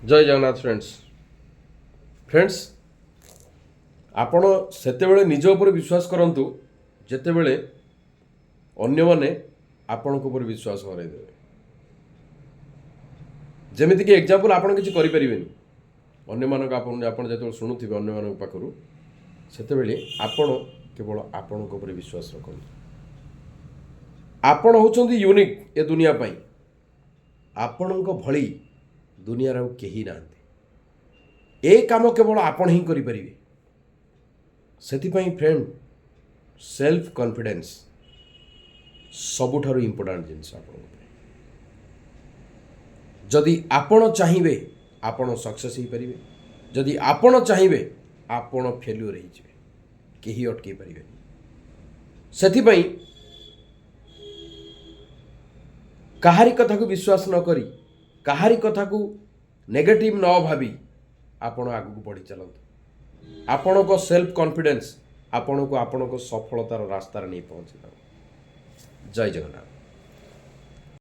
जय जगन्नाथ फ्रेंड्स आपण सेतेबेले निज उपर विश्वास करंतु जेतेबेले अन्य माने आपण को उपर विश्वास हराई देबे। जेमिति कि एग्जांपल आपण किछि करि परिबेनी अन्य मानक आपण जेतेबेले सुनुथिबे अन्य मानक पाखरु सेतेबेले आपण केवल आपण को उपर विश्वास रखंतु। आपण होचंदी यूनिक ए दुनिया पई आपणक भली दुनिया रे केही नांती ए काम केवल आपण ही करि परिबे। सेति पई फ्रेंड सेल्फ कॉन्फिडेंस सबुठारु इंपोर्टेंट जिनिस आपण जदि आपण चाहिए आपण सक्सेस ही परिबे, जदि आपण चाहिए आपण फेल्यूर ही जिवे केही अटके परिबे। सेति पई काहारी कथा को विश्वास न करी काहारी कथा को नेगेटिव न भावी आपण आगु को बढ़ी चलतु। आपण को सेल्फ कॉन्फिडेंस आपण को सफलतार रास्तार नहीं पहुंची। जय जगन्नाथ।